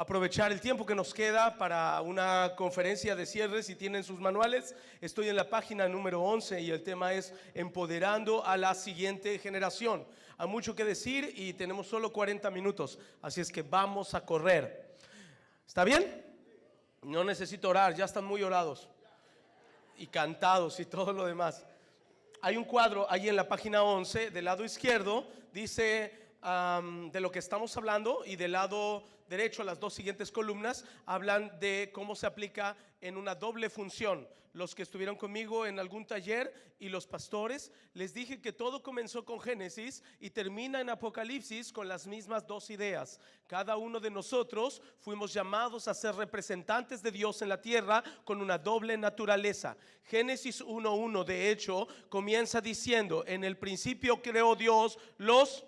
aprovechar el tiempo que nos queda para una conferencia de cierre. Si tienen sus manuales, estoy en la página número 11 y el tema es empoderando a la siguiente generación. Hay mucho que decir y tenemos solo 40 minutos, así es que vamos a correr. ¿Está bien? No necesito orar, ya están muy orados y cantados y todo lo demás. Hay un cuadro ahí en la página 11, del lado izquierdo, dice de lo que estamos hablando, y del lado derecho, las dos siguientes columnas hablan de cómo se aplica en una doble función. Los que estuvieron conmigo en algún taller y los pastores, les dije que todo comenzó con Génesis y termina en Apocalipsis con las mismas dos ideas. Cada uno de nosotros fuimos llamados a ser representantes de Dios en la tierra con una doble naturaleza. Génesis 1:1 de hecho comienza diciendo: en el principio creó Dios los...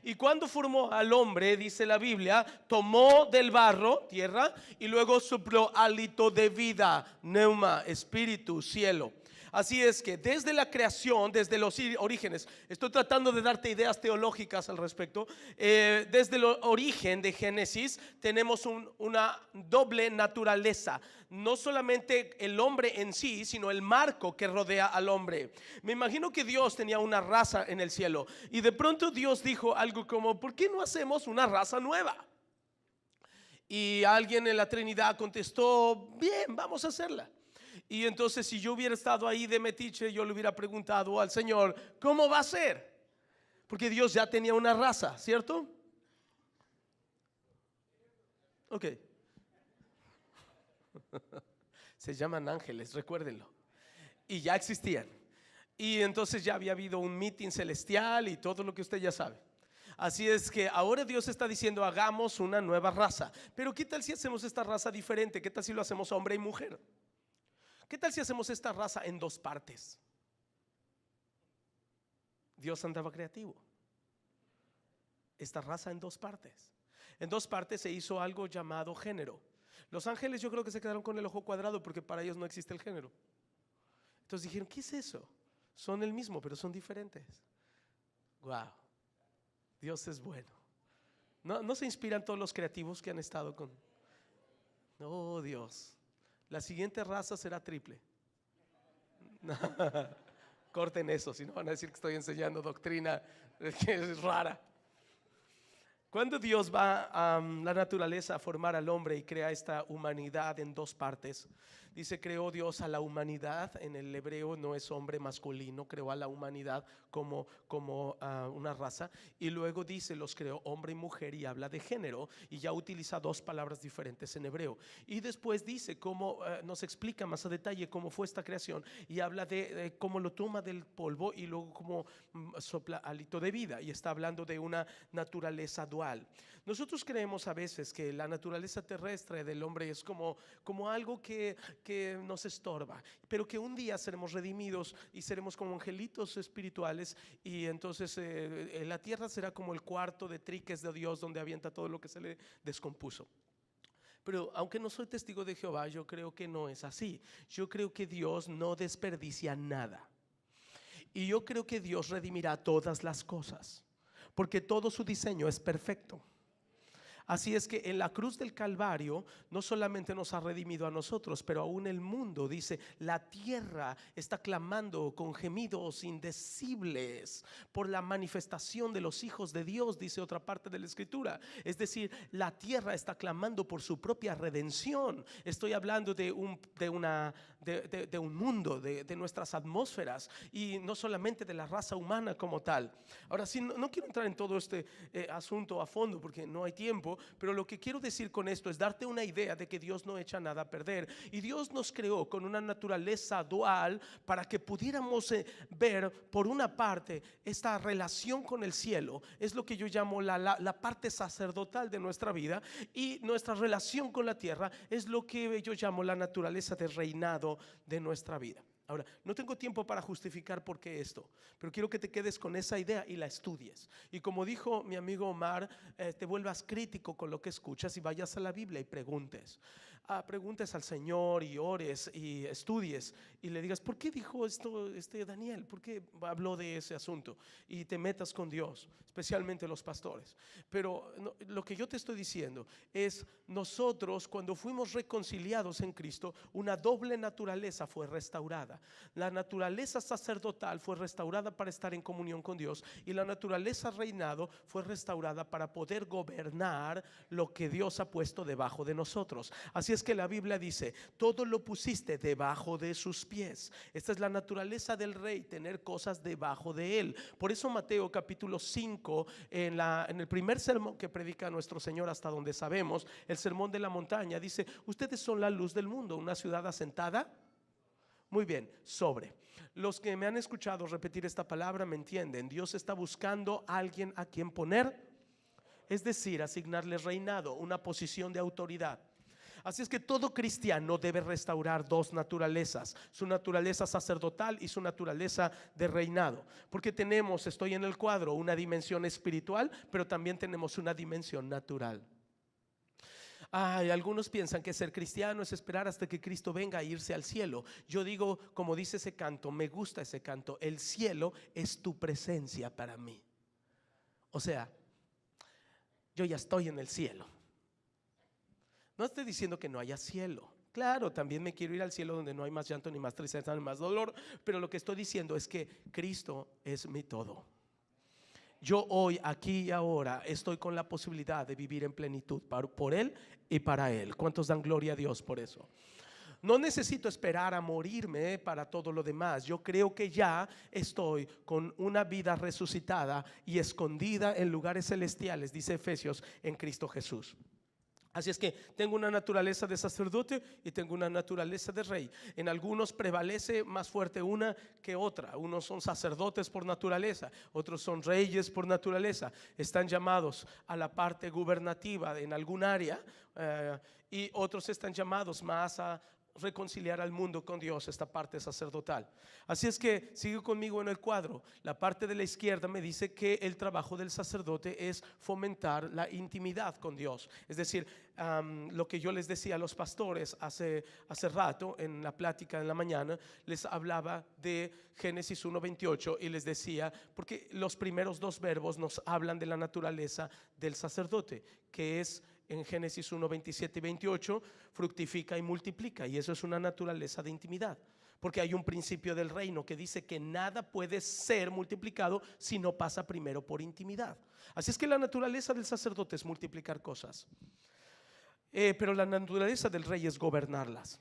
Y cuando formó al hombre, dice la Biblia, tomó del barro, tierra, y luego sopló hálito de vida, neuma, espíritu, cielo. Así es que desde la creación, desde los orígenes, estoy tratando de darte ideas teológicas al respecto. Desde el origen de Génesis tenemos una doble naturaleza. No solamente el hombre en sí, sino el marco que rodea al hombre. Me imagino que Dios tenía una raza en el cielo y de pronto Dios dijo algo como: ¿por qué no hacemos una raza nueva? Y alguien en la Trinidad contestó: bien, vamos a hacerla. Y entonces, si yo hubiera estado ahí de metiche, yo le hubiera preguntado al Señor: ¿cómo va a ser? Porque Dios ya tenía una raza, ¿cierto? Ok. Se llaman ángeles, recuérdenlo. Y ya existían. Y entonces ya había habido un meeting celestial y todo lo que usted ya sabe. Así es que ahora Dios está diciendo: hagamos una nueva raza. Pero ¿qué tal si hacemos esta raza diferente? ¿Qué tal si lo hacemos hombre y mujer? ¿Qué tal si hacemos esta raza en dos partes? Dios andaba creativo. Esta raza en dos partes. En dos partes se hizo algo llamado género. Los ángeles yo creo que se quedaron con el ojo cuadrado porque para ellos no existe el género. Entonces dijeron: ¿qué es eso? Son el mismo pero son diferentes. Wow, Dios es bueno. ¿No se inspiran todos los creativos que han estado con? Oh Dios, la siguiente raza será triple. Corten eso, si no van a decir que estoy enseñando doctrina que es rara. Cuando Dios va a la naturaleza a formar al hombre y crea esta humanidad en dos partes, dice: creó Dios a la humanidad. En el hebreo no es hombre masculino, creó a la humanidad como una raza. Y luego dice: los creó hombre y mujer, y habla de género, y ya utiliza dos palabras diferentes en hebreo. Y después dice cómo nos explica más a detalle cómo fue esta creación, y habla de cómo lo toma del polvo y luego cómo sopla hálito de vida, y está hablando de una naturaleza dual. Nosotros creemos a veces que la naturaleza terrestre del hombre es como algo que nos estorba, pero que un día seremos redimidos y seremos como angelitos espirituales, y entonces la tierra será como el cuarto de triques de Dios donde avienta todo lo que se le descompuso. Pero aunque no soy testigo de Jehová, yo creo que no es así. Yo creo que Dios no desperdicia nada, y yo creo que Dios redimirá todas las cosas, porque todo su diseño es perfecto. Así es que en la cruz del Calvario no solamente nos ha redimido a nosotros, pero aún el mundo, dice, la tierra está clamando con gemidos indecibles por la manifestación de los hijos de Dios, dice otra parte de la escritura. Es decir, la tierra está clamando por su propia redención. Estoy hablando de un mundo, de nuestras atmósferas, y no solamente de la raza humana como tal. Ahora sí, no quiero entrar en todo este asunto a fondo porque no hay tiempo. Pero lo que quiero decir con esto es darte una idea de que Dios no echa nada a perder, y Dios nos creó con una naturaleza dual para que pudiéramos ver, por una parte, esta relación con el cielo. Es lo que yo llamo la parte sacerdotal de nuestra vida, y nuestra relación con la tierra es lo que yo llamo la naturaleza de reinado de nuestra vida. Ahora, no tengo tiempo para justificar por qué esto, pero quiero que te quedes con esa idea y la estudies. Y como dijo mi amigo Omar, te vuelvas crítico con lo que escuchas y vayas a la Biblia y preguntes. Preguntes al Señor y ores y estudies y le digas, ¿por qué dijo esto Daniel? ¿Por qué habló de ese asunto? Y te metas con Dios, especialmente los pastores. Pero lo que yo te estoy diciendo es, nosotros cuando fuimos reconciliados en Cristo, una doble naturaleza fue restaurada. La naturaleza sacerdotal fue restaurada para estar en comunión con Dios, y la naturaleza reinado fue restaurada para poder gobernar lo que Dios ha puesto debajo de nosotros. Así es que la Biblia dice, todo lo pusiste debajo de sus pies. Esta es la naturaleza del rey, tener cosas debajo de él. Por eso Mateo capítulo 5, en el primer sermón que predica nuestro Señor, hasta donde sabemos, el sermón de la montaña, dice, ustedes son la luz del mundo, una ciudad asentada. Muy bien, sobre. Los que me han escuchado repetir esta palabra me entienden. Dios está buscando a alguien a quien poner, es decir, asignarle reinado, una posición de autoridad. Así es que todo cristiano debe restaurar dos naturalezas, su naturaleza sacerdotal y su naturaleza de reinado. Porque tenemos, estoy en el cuadro, una dimensión espiritual, pero también tenemos una dimensión natural. Algunos piensan que ser cristiano es esperar hasta que Cristo venga a irse al cielo. Yo digo, como dice ese canto, me gusta ese canto, el cielo es tu presencia para mí. O sea, yo ya estoy en el cielo. No estoy diciendo que no haya cielo. Claro, también me quiero ir al cielo donde no hay más llanto, ni más tristeza, ni más dolor. Pero lo que estoy diciendo es que Cristo es mi todo. Yo hoy, aquí y ahora, estoy con la posibilidad de vivir en plenitud por Él y para Él. ¿Cuántos dan gloria a Dios por eso? No necesito esperar a morirme para todo lo demás. Yo creo que ya estoy con una vida resucitada y escondida en lugares celestiales, dice Efesios, en Cristo Jesús. Así es que tengo una naturaleza de sacerdote y tengo una naturaleza de rey. En algunos prevalece más fuerte una que otra. Unos son sacerdotes por naturaleza, otros son reyes por naturaleza. Están llamados a la parte gubernativa en algún área, y otros están llamados más a reconciliar al mundo con Dios, esta parte sacerdotal. Así es que sigue conmigo en el cuadro. La parte de la izquierda me dice que el trabajo del sacerdote es fomentar la intimidad con Dios. Es decir, lo que yo les decía a los pastores hace rato en la plática en la mañana, les hablaba de Génesis 1:28 y les decía, porque los primeros dos verbos nos hablan de la naturaleza del sacerdote, que es en Génesis 1:27 y 28, fructifica y multiplica, y eso es una naturaleza de intimidad, porque hay un principio del reino que dice que nada puede ser multiplicado si no pasa primero por intimidad. Así es que la naturaleza del sacerdote es multiplicar cosas, pero la naturaleza del rey es gobernarlas.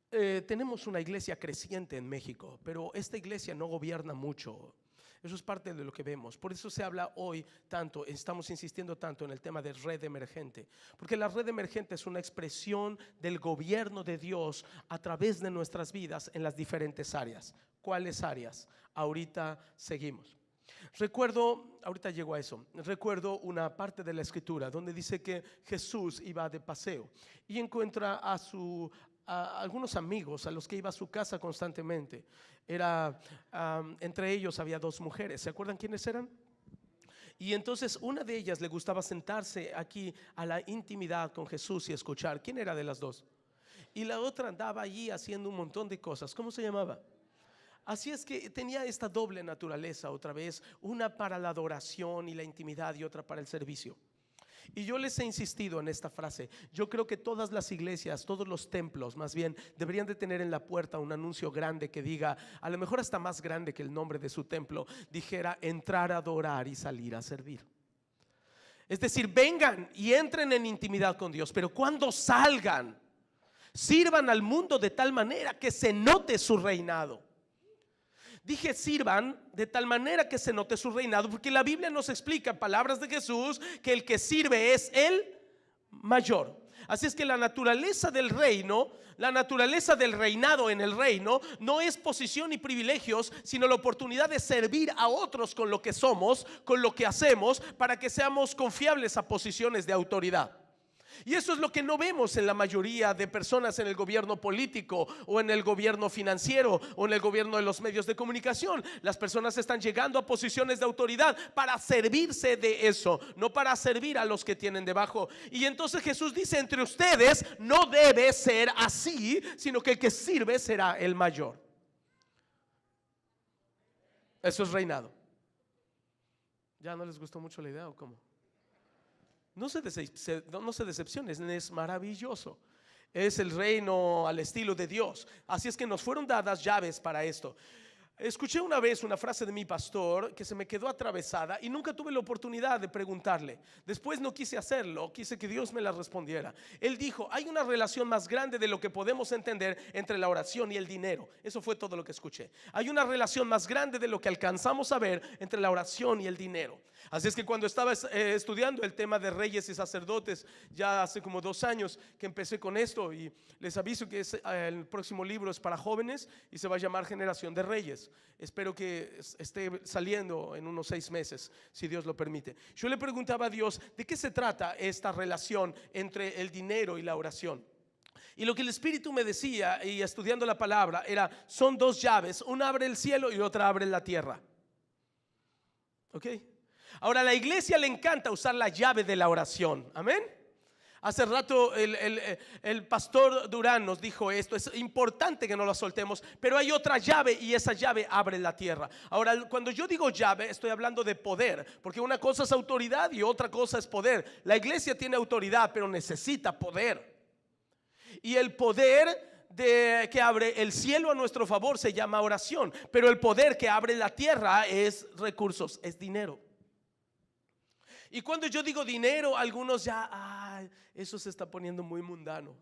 Tenemos una iglesia creciente en México, pero esta iglesia no gobierna mucho. Eso es parte de lo que vemos. Por eso se habla hoy tanto, estamos insistiendo tanto en el tema de red emergente, porque la red emergente es una expresión del gobierno de Dios a través de nuestras vidas en las diferentes áreas. ¿Cuáles áreas? Ahorita seguimos. Recuerdo, ahorita llego a eso, recuerdo una parte de la escritura donde dice que Jesús iba de paseo y encuentra a algunos amigos a los que iba a su casa constantemente. Entre ellos había dos mujeres. ¿Se acuerdan quiénes eran? Y entonces una de ellas le gustaba sentarse aquí a la intimidad con Jesús y escuchar. ¿Quién era de las dos? Y la otra andaba allí haciendo un montón de cosas. ¿Cómo se llamaba? Así es que tenía esta doble naturaleza otra vez, una para la adoración y la intimidad y otra para el servicio. Y yo les he insistido en esta frase. Yo creo que todas las iglesias, todos los templos más bien, deberían de tener en la puerta un anuncio grande que diga, a lo mejor hasta más grande que el nombre de su templo, dijera entrar a adorar y salir a servir. Es decir, vengan y entren en intimidad con Dios, pero cuando salgan, sirvan al mundo de tal manera que se note su reinado. Dije sirvan de tal manera que se note su reinado, porque la Biblia nos explica en palabras de Jesús que el que sirve es el mayor. Así es que la naturaleza del reino, la naturaleza del reinado en el reino, no es posición y privilegios, sino la oportunidad de servir a otros con lo que somos, con lo que hacemos, para que seamos confiables a posiciones de autoridad. Y eso es lo que no vemos en la mayoría de personas en el gobierno político o en el gobierno financiero o en el gobierno de los medios de comunicación. Las personas están llegando a posiciones de autoridad para servirse de eso, no para servir a los que tienen debajo. Y entonces Jesús dice: entre ustedes no debe ser así, sino que el que sirve será el mayor. Eso es reinado. ¿Ya no les gustó mucho la idea o cómo? No se decepcionen, es maravilloso. Es el reino al estilo de Dios. Así es que nos fueron dadas llaves para esto. Escuché una vez una frase de mi pastor que se me quedó atravesada y nunca tuve la oportunidad de preguntarle. Después no quise hacerlo, quise que Dios me la respondiera. Él dijo: hay una relación más grande de lo que podemos entender entre la oración y el dinero. Eso fue todo lo que escuché. Hay una relación más grande de lo que alcanzamos a ver entre la oración y el dinero. Así es que cuando estaba estudiando el tema de reyes y sacerdotes, ya hace como 2 años que empecé con esto, y les aviso que el próximo libro es para jóvenes y se va a llamar Generación de Reyes. Espero que esté saliendo en unos 6 meses, si Dios lo permite. Yo le preguntaba a Dios: ¿de qué se trata esta relación entre el dinero y la oración? Y lo que el Espíritu me decía, y estudiando la palabra, era: son 2 llaves, una abre el cielo y otra abre la tierra. ¿Ok? Ahora, a la iglesia le encanta usar la llave de la oración. Amén. Hace rato el pastor Durán nos dijo esto: es importante que no la soltemos, pero hay otra llave y esa llave abre la tierra. Ahora, cuando yo digo llave, estoy hablando de poder, porque una cosa es autoridad y otra cosa es poder. La iglesia tiene autoridad, pero necesita poder. Y el poder que abre el cielo a nuestro favor se llama oración, pero el poder que abre la tierra es recursos, es dinero. Y cuando yo digo dinero, algunos ya, eso se está poniendo muy mundano,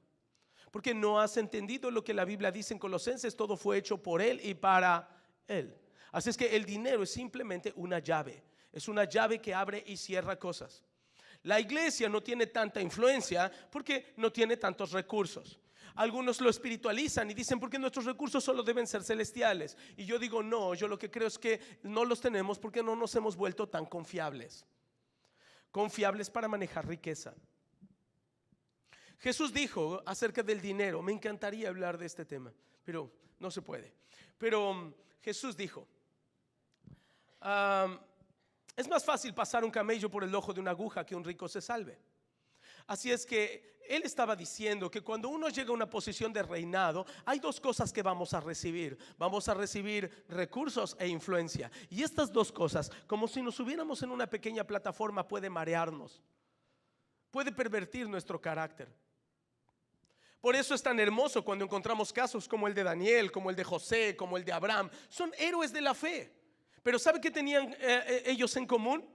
porque no has entendido lo que la Biblia dice en Colosenses: todo fue hecho por Él y para Él. Así es que el dinero es simplemente una llave, es una llave que abre y cierra cosas. La iglesia no tiene tanta influencia porque no tiene tantos recursos. Algunos lo espiritualizan y dicen: porque nuestros recursos solo deben ser celestiales. Y yo digo: no, yo lo que creo es que no los tenemos porque no nos hemos vuelto tan confiables para manejar riqueza. Jesús dijo acerca del dinero, me encantaría hablar de este tema, pero no se puede. Pero Jesús dijo: es más fácil pasar un camello por el ojo de una aguja que un rico se salve. Así es que Él estaba diciendo que cuando uno llega a una posición de reinado, hay 2 cosas que vamos a recibir. Vamos a recibir recursos e influencia. Y estas 2 cosas, como si nos subiéramos en una pequeña plataforma, puede marearnos, puede pervertir nuestro carácter. Por eso es tan hermoso cuando encontramos casos como el de Daniel, como el de José, como el de Abraham. Son héroes de la fe. Pero ¿sabe qué tenían ellos en común?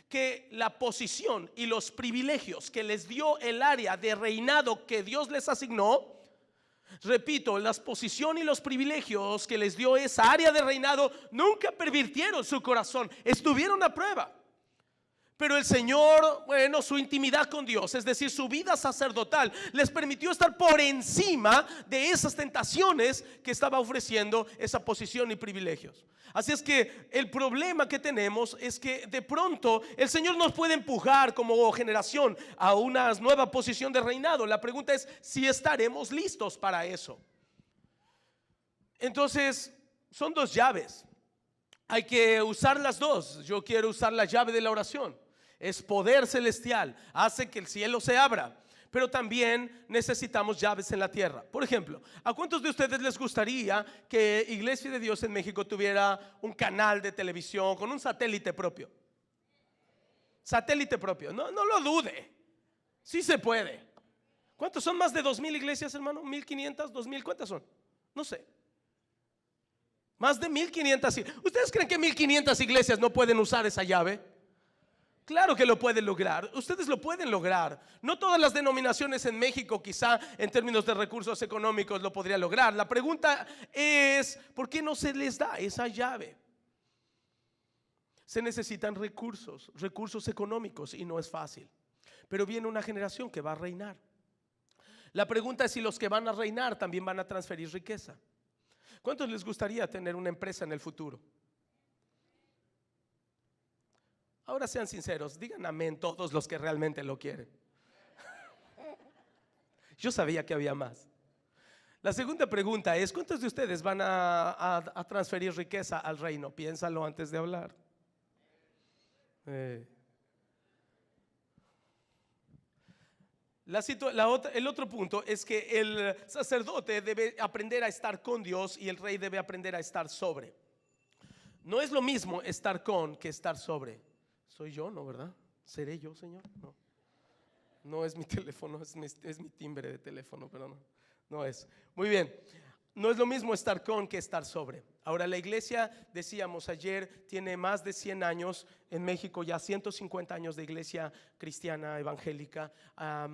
Que la posición y los privilegios que les dio el área de reinado que Dios les asignó, repito, la posición y los privilegios que les dio esa área de reinado nunca pervirtieron su corazón, estuvieron a prueba. Pero el Señor, su intimidad con Dios, es decir, su vida sacerdotal, les permitió estar por encima de esas tentaciones que estaba ofreciendo esa posición y privilegios. Así es que el problema que tenemos es que de pronto el Señor nos puede empujar como generación a una nueva posición de reinado. La pregunta es si estaremos listos para eso. Entonces, son 2 llaves. Hay que usar las 2. Yo quiero usar la llave de la oración. Es poder celestial, hace que el cielo se abra. Pero también necesitamos llaves en la tierra. Por ejemplo, ¿a cuántos de ustedes les gustaría que Iglesia de Dios en México tuviera un canal de televisión con un satélite propio? Satélite propio, no lo dude. Sí se puede. ¿Cuántos son? Más de 2,000 iglesias, hermano. 1,500, 2,000, ¿cuántas son? No sé. Más de 1,500. ¿Ustedes creen que 1,500 iglesias no pueden usar esa llave? Claro que lo pueden lograr, ustedes lo pueden lograr. No todas las denominaciones en México, quizá en términos de recursos económicos, lo podría lograr. La pregunta es: ¿por qué no se les da esa llave? Se necesitan recursos económicos, y no es fácil. Pero viene una generación que va a reinar. La pregunta es si los que van a reinar también van a transferir riqueza. ¿Cuántos les gustaría tener una empresa en el futuro? Ahora sean sinceros, digan amén todos los que realmente lo quieren. Yo sabía que había más. La segunda pregunta es, ¿cuántos de ustedes van a transferir riqueza al reino? Piénsalo antes de hablar. El otro punto es que el sacerdote debe aprender a estar con Dios y el rey debe aprender a estar sobre. No es lo mismo estar con que estar sobre. Soy yo, ¿no, verdad? ¿Seré yo, Señor? No. No es mi teléfono, es mi timbre de teléfono, pero no es. Muy bien. No es lo mismo estar con que estar sobre. Ahora, la iglesia, decíamos ayer, tiene más de 100 años en México, ya 150 años de iglesia cristiana evangélica,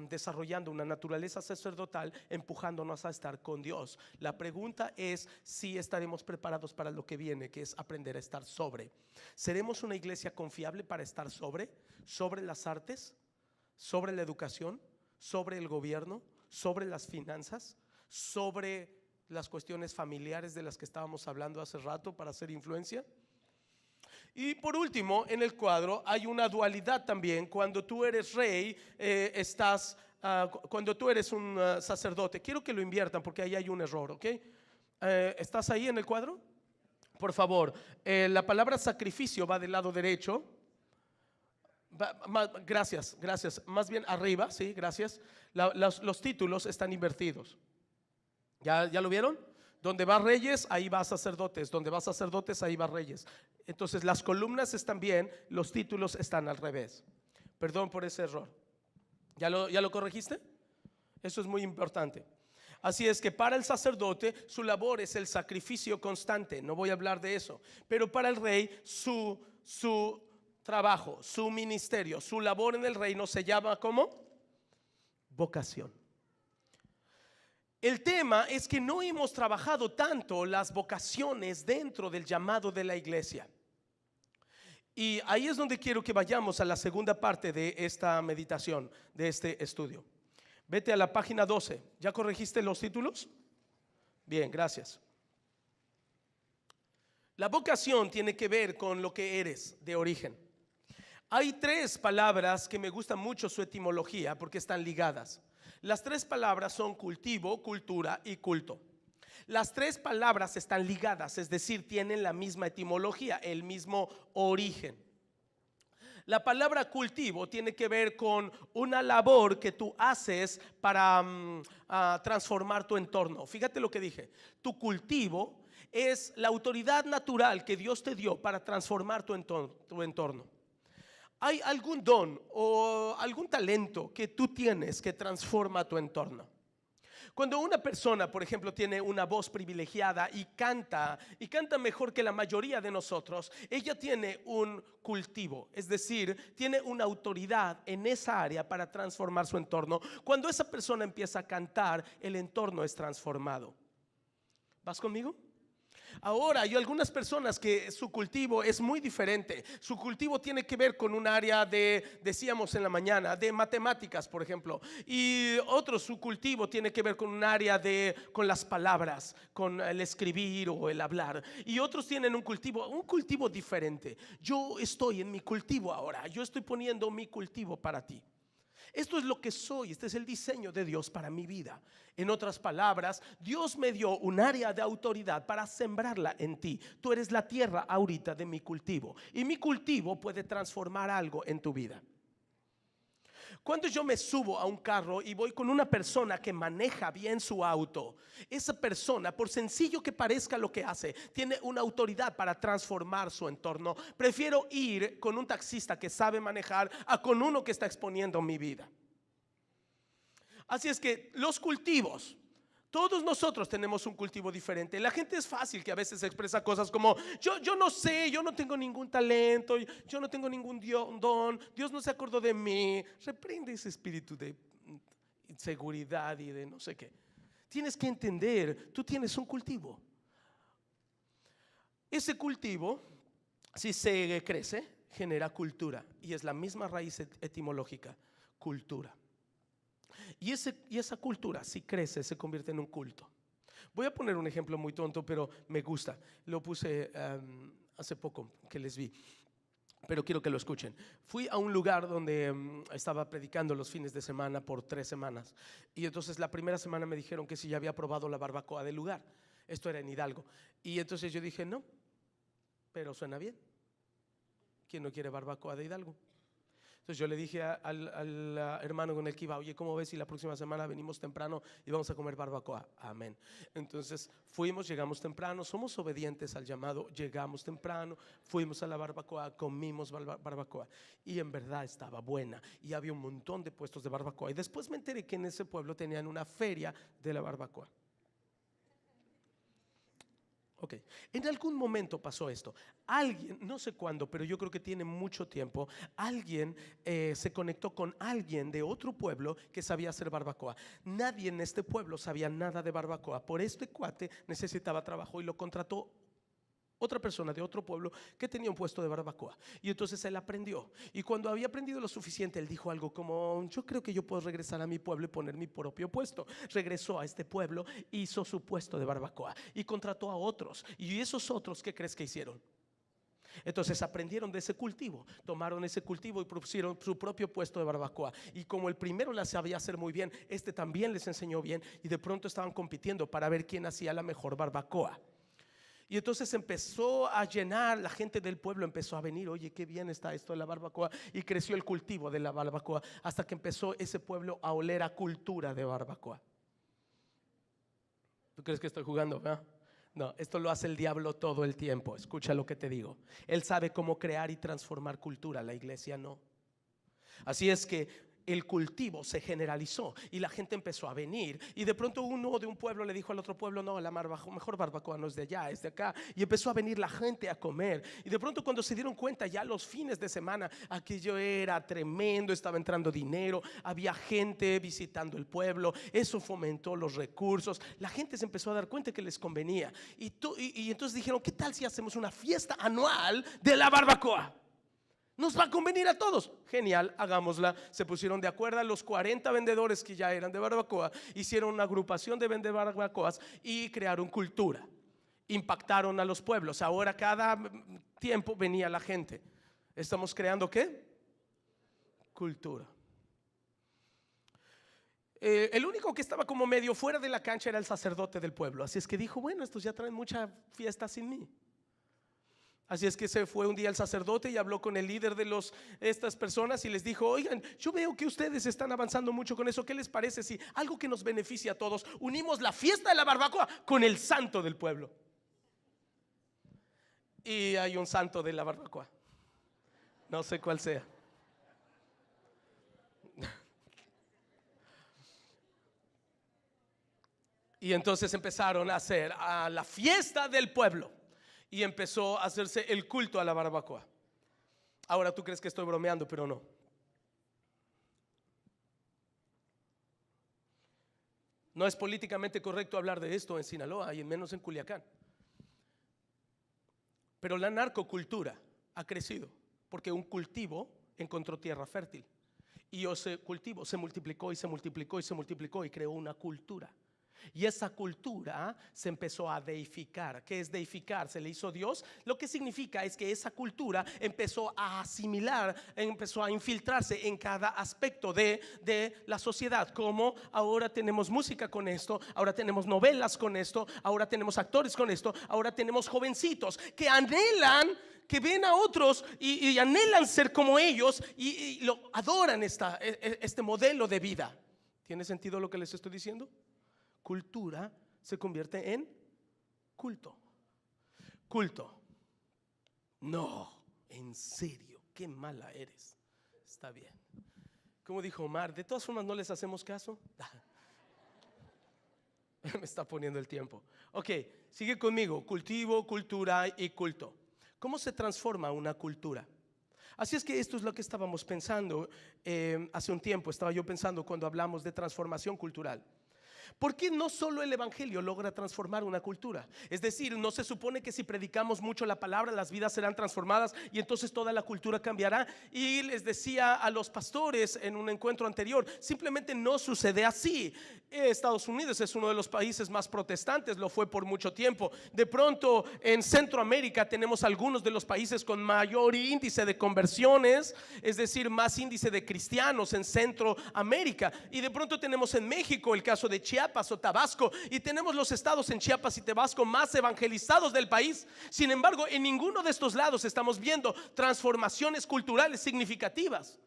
desarrollando una naturaleza sacerdotal, empujándonos a estar con Dios. La pregunta es si estaremos preparados para lo que viene, que es aprender a estar sobre. ¿Seremos una iglesia confiable para estar sobre las artes, sobre la educación, sobre el gobierno, sobre las finanzas, sobre las cuestiones familiares de las que estábamos hablando hace rato para hacer influencia? Y por último, en el cuadro hay una dualidad también. Cuando tú eres rey, cuando tú eres un sacerdote, quiero que lo inviertan porque ahí hay un error, ¿ok? ¿Estás ahí en el cuadro? Por favor, la palabra sacrificio va del lado derecho. Gracias, más bien arriba, sí, gracias. Los títulos están invertidos. ¿Ya lo vieron? Donde va reyes, ahí va sacerdotes. Donde va sacerdotes, ahí va reyes. Entonces las columnas están bien, los títulos están al revés. Perdón por ese error. ¿Ya lo corregiste? Eso es muy importante. Así es que para el sacerdote su labor es el sacrificio constante. No voy a hablar de eso. Pero para el rey su trabajo, su ministerio, su labor en el reino se llama ¿cómo? Vocación. El tema es que no hemos trabajado tanto las vocaciones dentro del llamado de la iglesia. Y ahí es donde quiero que vayamos a la segunda parte de esta meditación, de este estudio. Vete a la página 12. ¿Ya corregiste los títulos? Bien, gracias. La vocación tiene que ver con lo que eres de origen. Hay 3 palabras que me gustan mucho su etimología porque están ligadas. Las 3 palabras son cultivo, cultura y culto. Las 3 palabras están ligadas, es decir, tienen la misma etimología, el mismo origen. La palabra cultivo tiene que ver con una labor que tú haces para transformar tu entorno. Fíjate lo que dije, tu cultivo es la autoridad natural que Dios te dio para transformar tu entorno. ¿Hay algún don o algún talento que tú tienes que transforma tu entorno? Cuando una persona, por ejemplo, tiene una voz privilegiada y canta mejor que la mayoría de nosotros, ella tiene un cultivo, es decir, tiene una autoridad en esa área para transformar su entorno. Cuando esa persona empieza a cantar, el entorno es transformado. ¿Vas conmigo? Ahora hay algunas personas que su cultivo es muy diferente. Su cultivo tiene que ver con un área decíamos en la mañana, de matemáticas, por ejemplo. Y otros, su cultivo tiene que ver con un área con las palabras, con el escribir o el hablar. Y otros tienen un cultivo diferente. Yo estoy en mi cultivo ahora. Yo estoy poniendo mi cultivo para ti. Esto es lo que soy, este es el diseño de Dios para mi vida. En otras palabras, Dios me dio un área de autoridad para sembrarla en ti. Tú eres la tierra ahorita de mi cultivo y mi cultivo puede transformar algo en tu vida. Cuando yo me subo a un carro y voy con una persona que maneja bien su auto, esa persona, por sencillo que parezca lo que hace, tiene una autoridad para transformar su entorno. Prefiero ir con un taxista que sabe manejar a con uno que está exponiendo mi vida. Así es que los cultivos, todos nosotros tenemos un cultivo diferente. La gente es fácil que a veces expresa cosas como yo no sé, yo no tengo ningún talento, yo no tengo ningún don, Dios no se acordó de mí. Reprende ese espíritu de inseguridad y de no sé qué. Tienes que entender, tú tienes un cultivo. Ese cultivo, si se crece, genera cultura y es la misma raíz etimológica, cultura. Y esa cultura, si crece, se convierte en un culto. Voy a poner un ejemplo muy tonto, pero me gusta. Lo puse hace poco que les vi. pero quiero que lo escuchen. Fui a un lugar donde estaba predicando los fines de semana por 3 semanas. Y entonces la primera semana me dijeron que si ya había probado la barbacoa del lugar. Esto era en Hidalgo. Y entonces yo dije, no, pero suena bien. ¿Quién no quiere barbacoa de Hidalgo? Entonces yo le dije al hermano con el que iba, oye, ¿cómo ves si la próxima semana venimos temprano y vamos a comer barbacoa? Amén. Entonces fuimos, llegamos temprano, somos obedientes al llamado, llegamos temprano, fuimos a la barbacoa, comimos barbacoa y en verdad estaba buena y había un montón de puestos de barbacoa. Y después me enteré que en ese pueblo tenían una feria de la barbacoa. Ok, en algún momento pasó esto. Alguien, no sé cuándo, pero yo creo que tiene mucho tiempo. Alguien se conectó con alguien de otro pueblo que sabía hacer barbacoa. Nadie en este pueblo sabía nada de barbacoa. Por este cuate necesitaba trabajo y lo contrató otra persona de otro pueblo que tenía un puesto de barbacoa. Y entonces él aprendió. Y cuando había aprendido lo suficiente, él dijo algo como, yo creo que yo puedo regresar a mi pueblo y poner mi propio puesto. Regresó a este pueblo, hizo su puesto de barbacoa y contrató a otros. Y esos otros, ¿qué crees que hicieron? Entonces aprendieron de ese cultivo, tomaron ese cultivo y pusieron su propio puesto de barbacoa. Y como el primero la sabía hacer muy bien, este también les enseñó bien. Y de pronto estaban compitiendo para ver quién hacía la mejor barbacoa. Y entonces empezó a llenar, la gente del pueblo empezó a venir, oye, qué bien está esto de la barbacoa. Y creció el cultivo de la barbacoa hasta que empezó ese pueblo a oler a cultura de barbacoa. ¿Tú crees que estoy jugando? No, esto lo hace el diablo todo el tiempo. Escucha lo que te digo. Él sabe cómo crear y transformar cultura, la iglesia no. Así es que el cultivo se generalizó y la gente empezó a venir. Y de pronto uno de un pueblo le dijo al otro pueblo, no, la mejor barbacoa no es de allá, es de acá. Y empezó a venir la gente a comer. Y de pronto cuando se dieron cuenta, ya los fines de semana, aquello era tremendo, estaba entrando dinero, había gente visitando el pueblo. Eso fomentó los recursos. La gente se empezó a dar cuenta que les convenía. Y entonces dijeron, ¿qué tal si hacemos una fiesta anual de la barbacoa? Nos va a convenir a todos. Genial, hagámosla. Se pusieron de acuerdo los 40 vendedores que ya eran de barbacoa. Hicieron una agrupación de vender barbacoas y crearon cultura. Impactaron a los pueblos. Ahora cada tiempo venía la gente. ¿Estamos creando qué? Cultura. El único que estaba como medio fuera de la cancha era el sacerdote del pueblo. Así es que dijo, bueno, estos ya traen mucha fiesta sin mí. Así es que se fue un día el sacerdote y habló con el líder de estas personas y les dijo, oigan, yo veo que ustedes están avanzando mucho con eso. ¿Qué les parece si algo que nos beneficie a todos, unimos la fiesta de la barbacoa con el santo del pueblo? Y hay un santo de la barbacoa, no sé cuál sea. Y entonces empezaron a hacer a la fiesta del pueblo. Y empezó a hacerse el culto a la barbacoa. Ahora tú crees que estoy bromeando, pero no. No es políticamente correcto hablar de esto en Sinaloa y menos en Culiacán. Pero la narcocultura ha crecido porque un cultivo encontró tierra fértil. Y ese cultivo se multiplicó y se multiplicó y se multiplicó y creó una cultura. Y esa cultura se empezó a deificar. ¿Qué es deificar? Se le hizo Dios. Lo que significa es que esa cultura empezó a asimilar, empezó a infiltrarse en cada aspecto de la sociedad. Como ahora tenemos música con esto, ahora tenemos novelas con esto, ahora tenemos actores con esto, ahora tenemos jovencitos que anhelan, que ven a otros y anhelan ser como ellos y lo adoran este modelo de vida. ¿Tiene sentido lo que les estoy diciendo? Cultura se convierte en culto. Culto. No, en serio, qué mala eres. Está bien. Como dijo Omar, de todas formas no les hacemos caso. Me está poniendo el tiempo. Ok, sigue conmigo. Cultivo, cultura y culto. ¿Cómo se transforma una cultura? Así es que esto es lo que estábamos pensando hace un tiempo. Estaba yo pensando cuando hablamos de transformación cultural. Porque no solo el evangelio logra transformar una cultura. Es decir, no se supone que si predicamos mucho la palabra, las vidas serán transformadas y entonces toda la cultura cambiará. Y les decía a los pastores en un encuentro anterior, simplemente no sucede así. Estados Unidos es uno de los países más protestantes, lo fue por mucho tiempo. De pronto en Centroamérica tenemos algunos de los países con mayor índice de conversiones, es decir, más índice de cristianos en Centroamérica. Y de pronto tenemos en México el caso de Chiapas o Tabasco, y tenemos los estados en Chiapas y Tabasco más evangelizados del país. Sin embargo, en ninguno de estos lados estamos viendo transformaciones culturales significativas.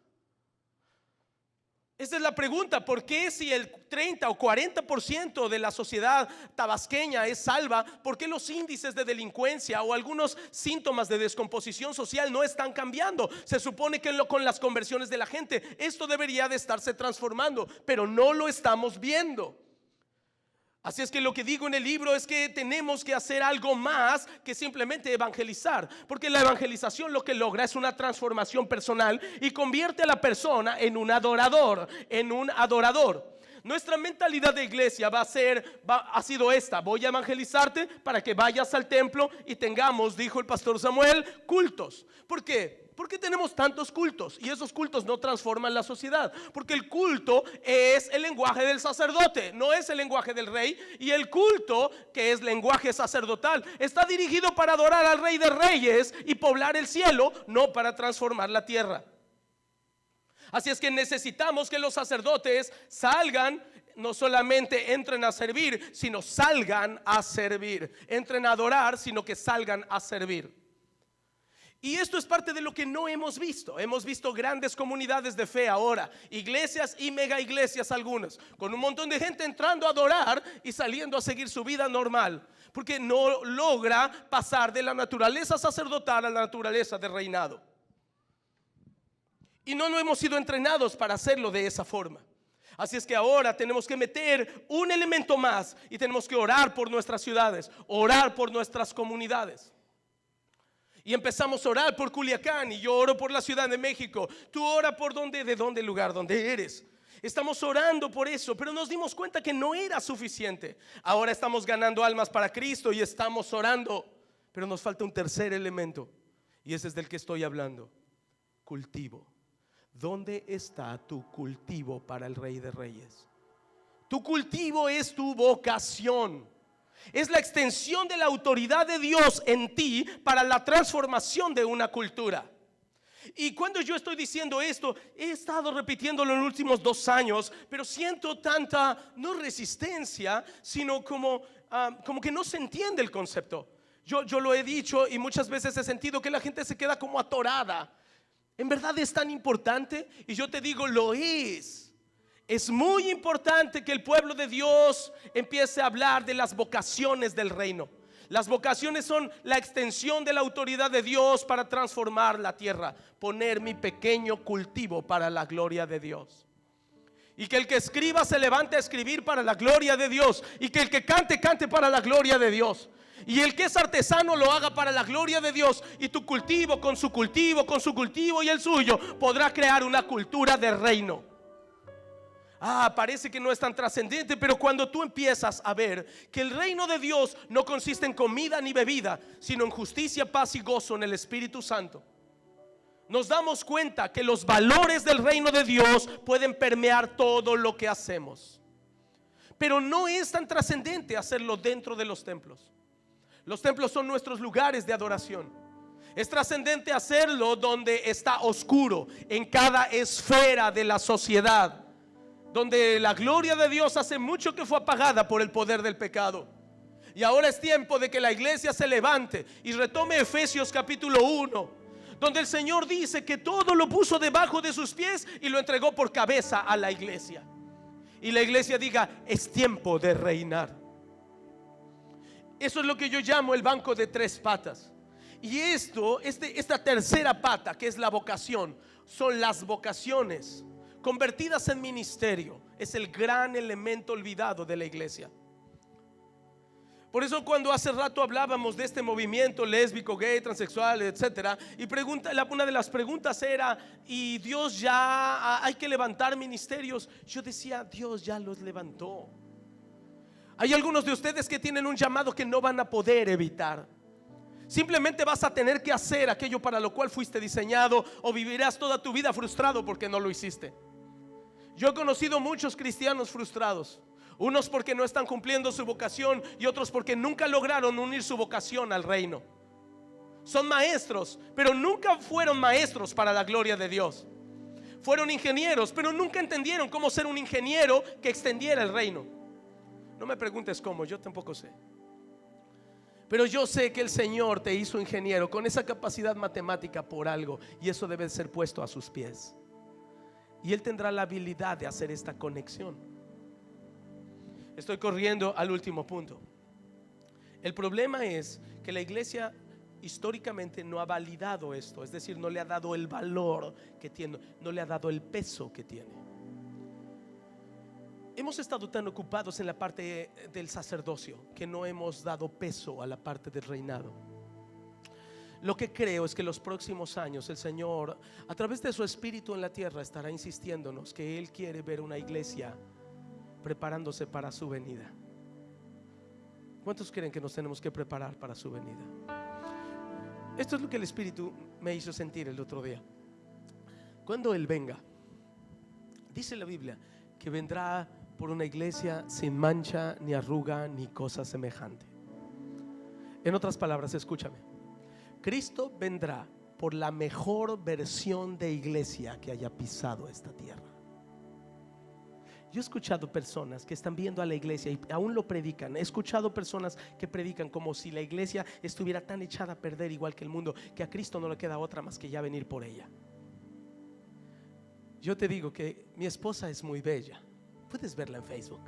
Esa es la pregunta: ¿por qué si el 30 o 40% de la sociedad tabasqueña es salva, por qué los índices de delincuencia o algunos síntomas de descomposición social no están cambiando? Se supone que con las conversiones de la gente esto debería de estarse transformando, pero no lo estamos viendo. Así es que lo que digo en el libro es que tenemos que hacer algo más que simplemente evangelizar, porque la evangelización lo que logra es una transformación personal y convierte a la persona en un adorador, Nuestra mentalidad de iglesia ha sido esta: voy a evangelizarte para que vayas al templo y tengamos, dijo el pastor Samuel, cultos. ¿Por qué? ¿Por qué tenemos tantos cultos? Y esos cultos no transforman la sociedad, porque el culto es el lenguaje del sacerdote, no es el lenguaje del rey. Y el culto, que es lenguaje sacerdotal, está dirigido para adorar al Rey de Reyes y poblar el cielo, no para transformar la tierra. Así es que necesitamos que los sacerdotes salgan, no solamente entren a servir, sino salgan a servir. Entren a adorar, sino que salgan a servir. Y esto es parte de lo que no hemos visto. Hemos visto grandes comunidades de fe ahora, iglesias y mega iglesias algunas, con un montón de gente entrando a adorar y saliendo a seguir su vida normal, porque no logra pasar de la naturaleza sacerdotal a la naturaleza de reinado. Y no hemos sido entrenados para hacerlo de esa forma. Así es que ahora tenemos que meter un elemento más y tenemos que orar por nuestras ciudades, orar por nuestras comunidades. Y empezamos a orar por Culiacán, y yo oro por la Ciudad de México. Tú ora por el lugar donde eres. Estamos orando por eso, pero nos dimos cuenta que no era suficiente. Ahora estamos ganando almas para Cristo y estamos orando, pero nos falta un tercer elemento, y ese es del que estoy hablando: cultivo. ¿Dónde está tu cultivo para el Rey de Reyes? Tu cultivo es tu vocación. Es la extensión de la autoridad de Dios en ti para la transformación de una cultura. Y cuando yo estoy diciendo esto, he estado repitiéndolo en los últimos 2 años, pero siento tanta, no resistencia, sino como que no se entiende el concepto. Yo lo he dicho y muchas veces he sentido que la gente se queda como atorada. ¿En verdad es tan importante? Y yo te digo, lo es. Es muy importante que el pueblo de Dios empiece a hablar de las vocaciones del reino. Las vocaciones son la extensión de la autoridad de Dios para transformar la tierra. Poner mi pequeño cultivo para la gloria de Dios. Y que el que escriba se levante a escribir para la gloria de Dios. Y que el que cante, cante para la gloria de Dios. Y el que es artesano lo haga para la gloria de Dios. Y tu cultivo con su cultivo y el suyo podrá crear una cultura de reino. Parece que no es tan trascendente, pero cuando tú empiezas a ver que el reino de Dios no consiste en comida ni bebida, sino en justicia, paz y gozo en el Espíritu Santo, nos damos cuenta que los valores del reino de Dios pueden permear todo lo que hacemos. Pero no es tan trascendente hacerlo dentro de los templos. Los templos son nuestros lugares de adoración. Es trascendente hacerlo donde está oscuro, en cada esfera de la sociedad, donde la gloria de Dios hace mucho que fue apagada por el poder del pecado. Y ahora es tiempo de que la iglesia se levante y retome Efesios capítulo 1, donde el Señor dice que todo lo puso debajo de sus pies y lo entregó por cabeza a la iglesia. Y la iglesia diga: es tiempo de reinar. Eso es lo que yo llamo el banco de 3 patas. Y esta tercera pata, que es la vocación, son las vocaciones convertidas en ministerio. Es el gran elemento olvidado de la iglesia. Por eso cuando hace rato hablábamos de este movimiento lésbico, gay, transexual, etcétera, y una de las preguntas era: ¿y Dios ya hay que levantar ministerios? Yo decía: Dios ya los levantó. Hay algunos de ustedes que tienen un llamado que no van a poder evitar. Simplemente vas a tener que hacer aquello para lo cual fuiste diseñado, o vivirás toda tu vida frustrado porque no lo hiciste. Yo he conocido muchos cristianos frustrados, unos porque no están cumpliendo su vocación y otros porque nunca lograron unir su vocación al reino. Son maestros, pero nunca fueron maestros para la gloria de Dios. Fueron ingenieros, pero nunca entendieron cómo ser un ingeniero que extendiera el reino. No me preguntes cómo, yo tampoco sé. Pero yo sé que el Señor te hizo ingeniero con esa capacidad matemática por algo, y eso debe ser puesto a sus pies. Y Él tendrá la habilidad de hacer esta conexión. Estoy corriendo al último punto. El problema es que la iglesia históricamente no ha validado esto, es decir, no le ha dado el valor que tiene, no le ha dado el peso que tiene. Hemos estado tan ocupados en la parte del sacerdocio que no hemos dado peso a la parte del reinado. Lo que creo es que los próximos años el Señor, a través de su Espíritu en la tierra, estará insistiéndonos que Él quiere ver una iglesia preparándose para su venida. ¿Cuántos creen que nos tenemos que preparar para su venida? Esto es lo que el Espíritu me hizo sentir el otro día. Cuando Él venga, dice la Biblia que vendrá por una iglesia sin mancha, ni arruga, ni cosa semejante. En otras palabras, escúchame, Cristo vendrá por la mejor versión de iglesia que haya pisado esta tierra. Yo he escuchado personas que están viendo a la iglesia y aún lo predican. He escuchado personas que predican como si la iglesia estuviera tan echada a perder igual que el mundo, que a Cristo no le queda otra más que ya venir por ella. Yo te digo que mi esposa es muy bella. Puedes verla en Facebook.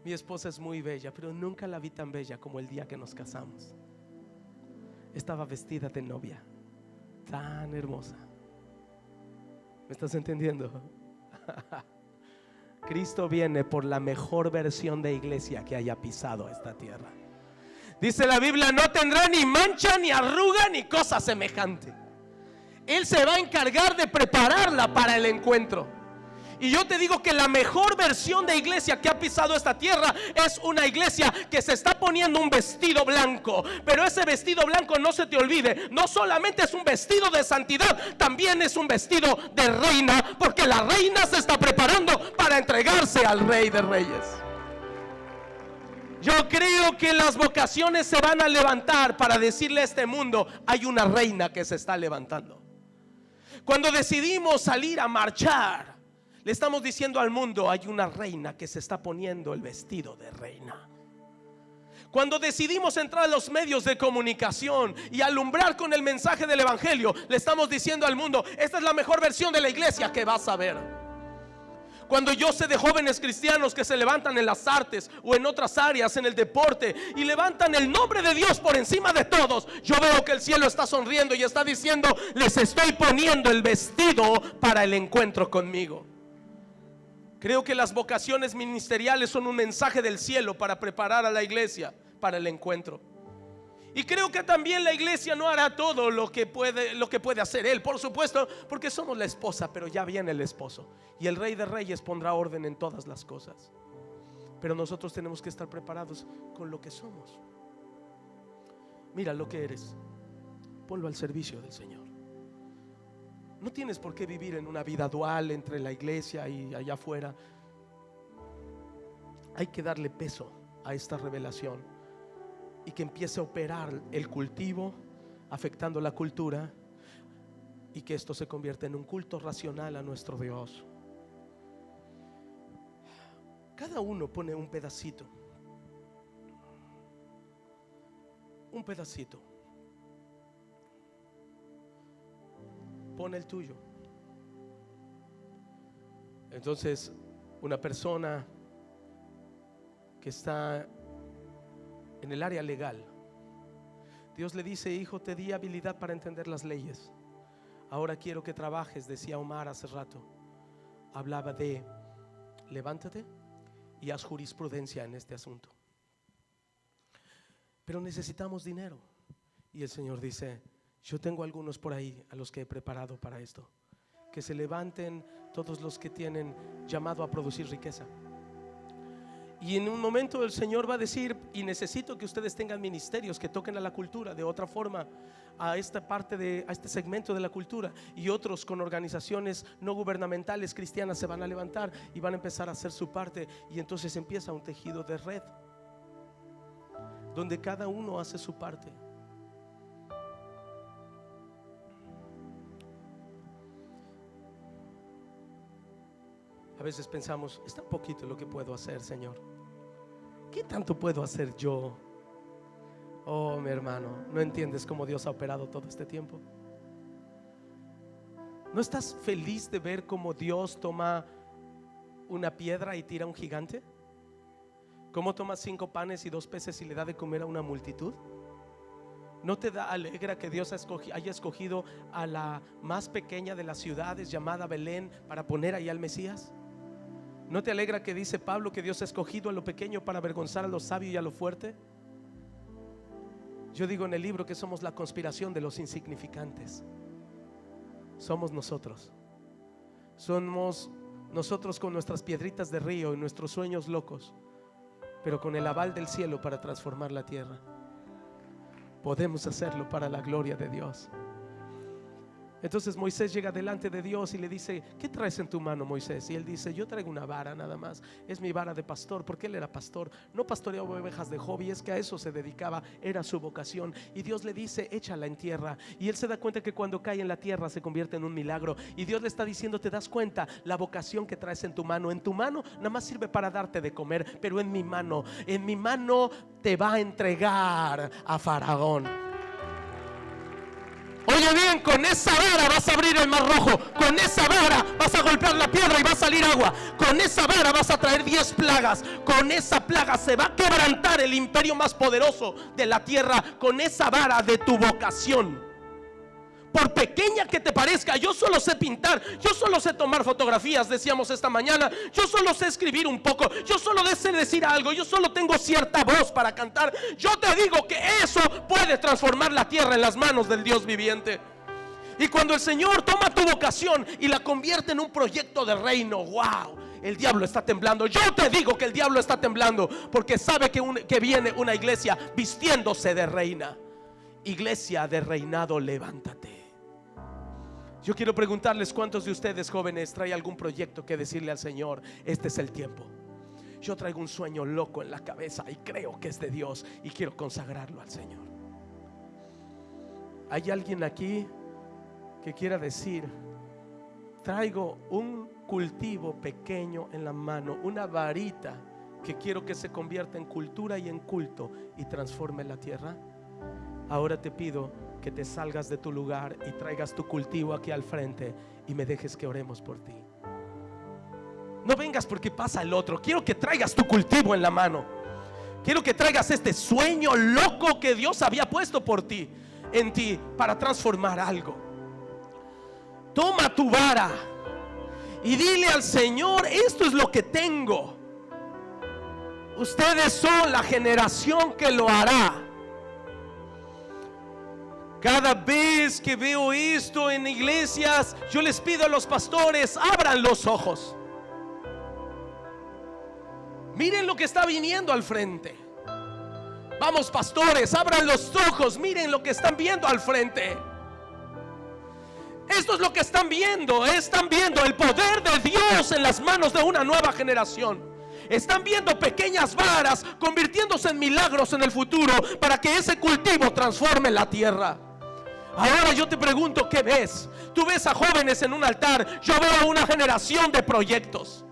Mi esposa es muy bella, pero nunca la vi tan bella como el día que nos casamos. Estaba vestida de novia, tan hermosa. ¿Me estás entendiendo? Cristo viene por la mejor versión de iglesia que haya pisado esta tierra. Dice la Biblia: no tendrá ni mancha, ni arruga, ni cosa semejante. Él se va a encargar de prepararla para el encuentro. Y yo te digo que la mejor versión de iglesia que ha pisado esta tierra es una iglesia que se está poniendo un vestido blanco. Pero ese vestido blanco, no se te olvide, no solamente es un vestido de santidad, también es un vestido de reina, porque la reina se está preparando para entregarse al Rey de Reyes. Yo creo que las vocaciones se van a levantar para decirle a este mundo: hay una reina que se está levantando. Cuando decidimos salir a marchar, le estamos diciendo al mundo: hay una reina que se está poniendo el vestido de reina. Cuando decidimos entrar a los medios de comunicación y alumbrar con el mensaje del evangelio, le estamos diciendo al mundo: esta es la mejor versión de la iglesia que vas a ver. Cuando yo sé de jóvenes cristianos que se levantan en las artes o en otras áreas, en el deporte, y levantan el nombre de Dios por encima de todos, yo veo que el cielo está sonriendo y está diciendo: les estoy poniendo el vestido para el encuentro conmigo. Creo que las vocaciones ministeriales son un mensaje del cielo para preparar a la iglesia para el encuentro. Y creo que también la iglesia no hará todo lo que puede hacer Él, por supuesto, porque somos la esposa, pero ya viene el esposo. Y el Rey de Reyes pondrá orden en todas las cosas. Pero nosotros tenemos que estar preparados con lo que somos. Mira lo que eres, ponlo al servicio del Señor. No tienes por qué vivir en una vida dual entre la iglesia y allá afuera. Hay que darle peso a esta revelación y que empiece a operar el cultivo, afectando la cultura, y que esto se convierta en un culto racional a nuestro Dios. Cada uno pone un pedacito. Un pedacito. Pone el tuyo. Entonces, una persona que está en el área legal, Dios le dice: hijo, te di habilidad para entender las leyes. Ahora quiero que trabajes, decía Omar hace rato. Hablaba de: levántate y haz jurisprudencia en este asunto. Pero necesitamos dinero. Y el Señor dice: yo tengo algunos por ahí a los que he preparado para esto. Que se levanten todos los que tienen llamado a producir riqueza. Y en un momento el Señor va a decir: y necesito que ustedes tengan ministerios que toquen a la cultura de otra forma, a esta parte a este segmento de la cultura. Y otros con organizaciones no gubernamentales cristianas se van a levantar y van a empezar a hacer su parte. Y entonces empieza un tejido de red donde cada uno hace su parte. A veces pensamos: es tan poquito lo que puedo hacer, Señor. ¿Qué tanto puedo hacer yo? Oh, mi hermano, ¿no entiendes cómo Dios ha operado todo este tiempo? ¿No estás feliz de ver cómo Dios toma una piedra y tira a un gigante? ¿Cómo toma 5 panes y 2 peces y le da de comer a una multitud? ¿No te da alegra que Dios haya escogido a la más pequeña de las ciudades llamada Belén para poner ahí al Mesías? ¿No te alegra que dice Pablo que Dios ha escogido a lo pequeño para avergonzar a lo sabio y a lo fuerte? Yo digo en el libro que somos la conspiración de los insignificantes. Somos nosotros. Somos nosotros con nuestras piedritas de río y nuestros sueños locos, pero con el aval del cielo para transformar la tierra. Podemos hacerlo para la gloria de Dios. Entonces Moisés llega delante de Dios y le dice: ¿qué traes en tu mano, Moisés? Y él dice: yo traigo una vara nada más, es mi vara de pastor. Porque él era pastor, no pastoreaba ovejas de hobby, es que a eso se dedicaba, era su vocación. Y Dios le dice: échala en tierra. Y él se da cuenta que cuando cae en la tierra se convierte en un milagro. Y Dios le está diciendo: ¿te das cuenta? La vocación que traes en tu mano nada más sirve para darte de comer, pero en mi mano te va a entregar a Faraón. Oye bien, con esa vara vas a abrir el mar rojo, con esa vara vas a golpear la piedra y va a salir agua, con esa vara vas a traer 10 plagas, con esa plaga se va a quebrantar el imperio más poderoso de la tierra, con esa vara de tu vocación. Por pequeña que te parezca, yo solo sé pintar, yo solo sé tomar fotografías, decíamos esta mañana, yo solo sé escribir un poco, yo solo sé decir algo, yo solo tengo cierta voz para cantar. Yo te digo que eso puede transformar la tierra en las manos del Dios viviente. Y cuando el Señor toma tu vocación y la convierte en un proyecto de reino, wow, el diablo está temblando. Yo te digo que el diablo está temblando porque sabe que viene una iglesia vistiéndose de reina. Iglesia de reinado, levántate. Yo quiero preguntarles: ¿cuántos de ustedes jóvenes trae algún proyecto que decirle al Señor: este es el tiempo? Yo traigo un sueño loco en la cabeza y creo que es de Dios y quiero consagrarlo al Señor. ¿Hay alguien aquí que quiera decir: traigo un cultivo pequeño en la mano, una varita que quiero que se convierta en cultura y en culto y transforme la tierra? Ahora te pido que te salgas de tu lugar y traigas tu cultivo aquí al frente y me dejes que oremos por ti. No vengas porque pasa el otro. Quiero que traigas tu cultivo en la mano. Quiero que traigas este sueño loco que Dios había puesto por ti, en ti, para transformar algo. Toma tu vara y dile al Señor: esto es lo que tengo. Ustedes son la generación que lo hará. Cada vez que veo esto en iglesias, yo les pido a los pastores: abran los ojos. Miren lo que está viniendo al frente. Vamos, pastores, abran los ojos. Miren lo que están viendo al frente. Esto es lo que están viendo. Están viendo el poder de Dios en las manos de una nueva generación. Están viendo pequeñas varas convirtiéndose en milagros en el futuro para que ese cultivo transforme la tierra. Ahora yo te pregunto: ¿qué ves? Tú ves a jóvenes en un altar. Yo veo a una generación de proyectos.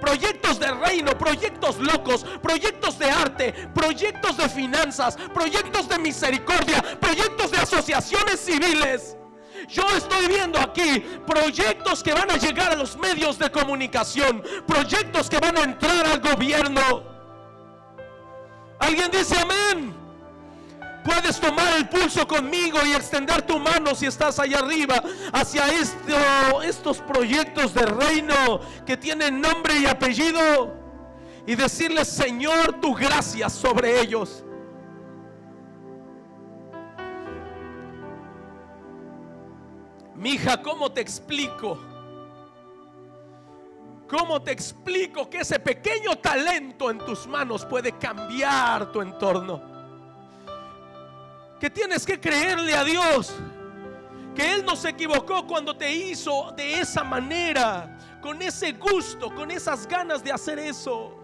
Proyectos de reino, proyectos locos, proyectos de arte, proyectos de finanzas, proyectos de misericordia, proyectos de asociaciones civiles. Yo estoy viendo aquí proyectos que van a llegar a los medios de comunicación, proyectos que van a entrar al gobierno. ¿Alguien dice amén? Puedes tomar el pulso conmigo y extender tu mano si estás allá arriba hacia estos proyectos de reino que tienen nombre y apellido, y decirle: Señor, tu gracia sobre ellos. Mija, ¿cómo te explico? ¿Cómo te explico que ese pequeño talento en tus manos puede cambiar tu entorno? Que tienes que creerle a Dios que Él no se equivocó cuando te hizo de esa manera, con ese gusto, con esas ganas de hacer eso.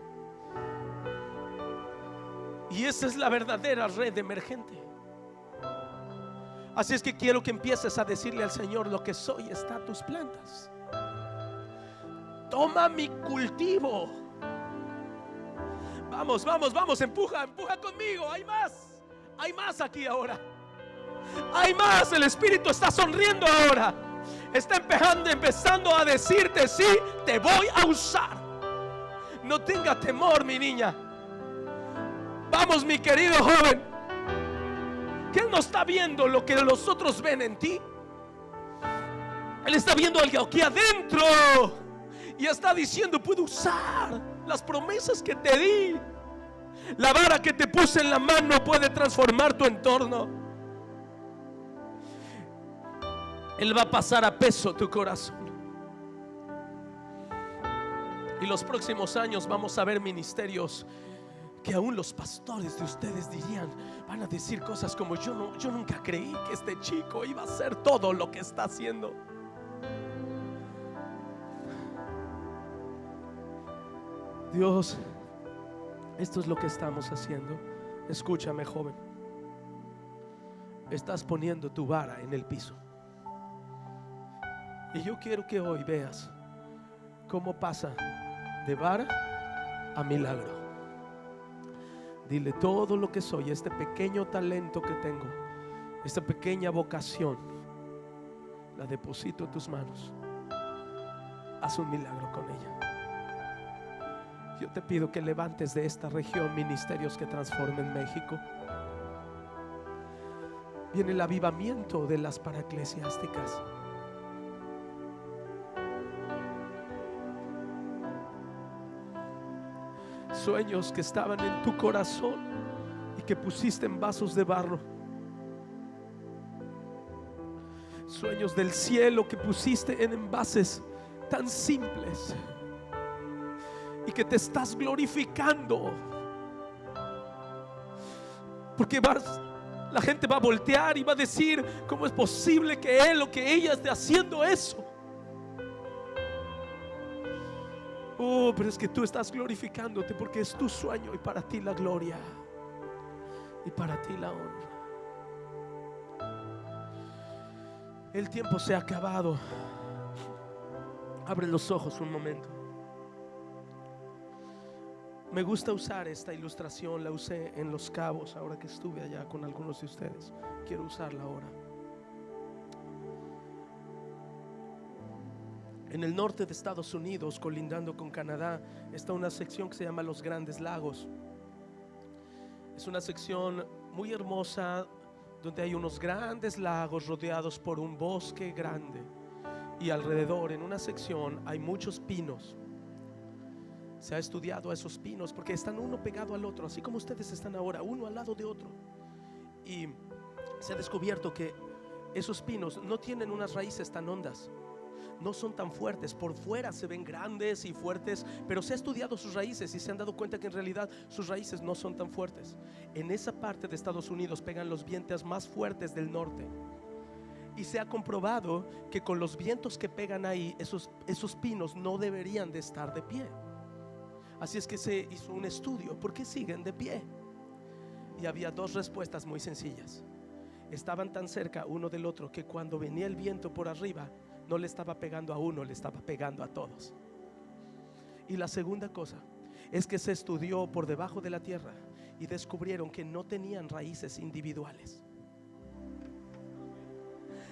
Y esa es la verdadera red emergente. Así es que quiero que empieces a decirle al Señor: lo que soy está a tus plantas. Toma mi cultivo. Vamos, vamos, vamos, empuja, empuja conmigo. Hay más aquí ahora. Hay más. El Espíritu está sonriendo ahora. Está empezando a decirte: sí, te voy a usar. No tenga temor, mi niña. Vamos, mi querido joven, que Él no está viendo lo que los otros ven en ti. Él está viendo algo aquí adentro y está diciendo: puedo usar las promesas que te di. La vara que te puse en la mano puede transformar tu entorno. Él va a pasar a peso tu corazón. Y los próximos años vamos a ver ministerios que aún los pastores de ustedes dirían, van a decir cosas como: yo nunca creí que este chico iba a hacer todo lo que está haciendo. Dios, esto es lo que estamos haciendo. Escúchame, joven. Estás poniendo tu vara en el piso. Y yo quiero que hoy veas cómo pasa de vara a milagro. Dile: todo lo que soy, este pequeño talento que tengo, esta pequeña vocación, la deposito en tus manos. Haz un milagro con ella. Yo te pido que levantes de esta región ministerios que transformen México. Viene el avivamiento de las paraeclesiásticas. Sueños que estaban en tu corazón y que pusiste en vasos de barro. Sueños del cielo que pusiste en envases tan simples y que te estás glorificando. Porque la gente va a voltear y va a decir: ¿cómo es posible que él o que ella esté haciendo eso? Oh, pero es que tú estás glorificándote porque es tu sueño y para ti la gloria y para ti la honra. El tiempo se ha acabado. Abre los ojos un momento. Me gusta usar esta ilustración, la usé en Los Cabos ahora que estuve allá con algunos de ustedes. Quiero usarla ahora. En el norte de Estados Unidos, colindando con Canadá, está una sección que se llama Los Grandes Lagos. Es una sección muy hermosa donde hay unos grandes lagos rodeados por un bosque grande, y alrededor en una sección hay muchos pinos. Se ha estudiado a esos pinos porque están uno pegado al otro, así como ustedes están ahora, uno al lado de otro. Y se ha descubierto que esos pinos no tienen unas raíces tan hondas, no son tan fuertes. Por fuera se ven grandes y fuertes, pero se ha estudiado sus raíces y se han dado cuenta que en realidad sus raíces no son tan fuertes. En esa parte de Estados Unidos pegan los vientos más fuertes del norte, y se ha comprobado que con los vientos que pegan ahí, esos pinos no deberían de estar de pie. Así es que se hizo un estudio: ¿por qué siguen de pie? Y había dos respuestas muy sencillas. Estaban tan cerca uno del otro que cuando venía el viento por arriba, no le estaba pegando a uno, le estaba pegando a todos. Y la segunda cosa es que se estudió por debajo de la tierra y descubrieron que no tenían raíces individuales.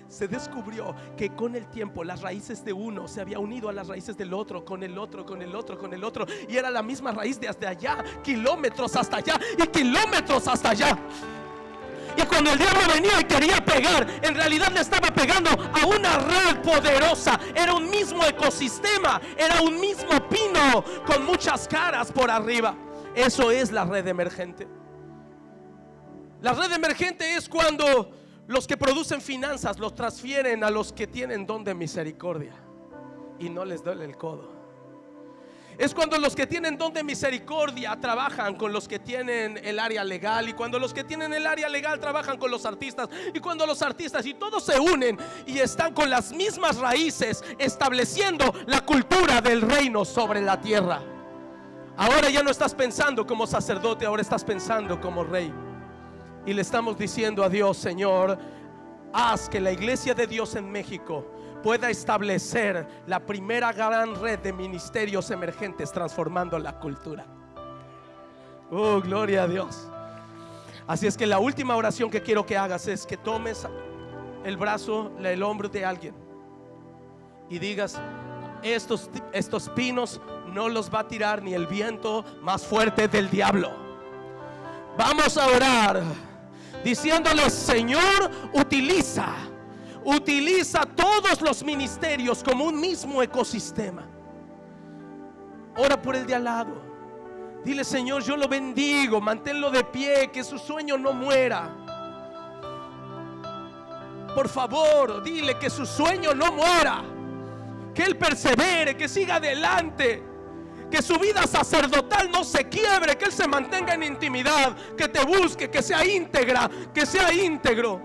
Se descubrió que con el tiempo las raíces de uno se había unido a las raíces del otro, con el otro, con el otro, con el otro, y era la misma raíz desde allá, kilómetros hasta allá y kilómetros hasta allá. Y cuando el diablo venía y quería pegar, en realidad le estaba pegando a una red poderosa. Era un mismo ecosistema, era un mismo pino con muchas caras por arriba. Eso es la red emergente. La red emergente es cuando los que producen finanzas los transfieren a los que tienen don de misericordia y no les duele el codo. Es cuando los que tienen don de misericordia trabajan con los que tienen el área legal, y cuando los que tienen el área legal trabajan con los artistas, y cuando los artistas y todos se unen y están con las mismas raíces, estableciendo la cultura del reino sobre la tierra. Ahora ya no estás pensando como sacerdote, ahora estás pensando como rey. Y le estamos diciendo a Dios: Señor, haz que la iglesia de Dios en México pueda establecer la primera gran red de ministerios emergentes, transformando la cultura. Oh, gloria a Dios. Así es que la última oración que quiero que hagas es que tomes el brazo, el hombro de alguien y digas: estos pinos no los va a tirar ni el viento más fuerte del diablo. Vamos a orar diciéndole: Señor, utiliza todos los ministerios como un mismo ecosistema. Ora por el de al lado. Dile: Señor, yo lo bendigo, manténlo de pie, que su sueño no muera. Por favor, dile que su sueño no muera, que él persevere, que siga adelante, que su vida sacerdotal no se quiebre, que él se mantenga en intimidad, que te busque, que sea íntegra, que sea íntegro.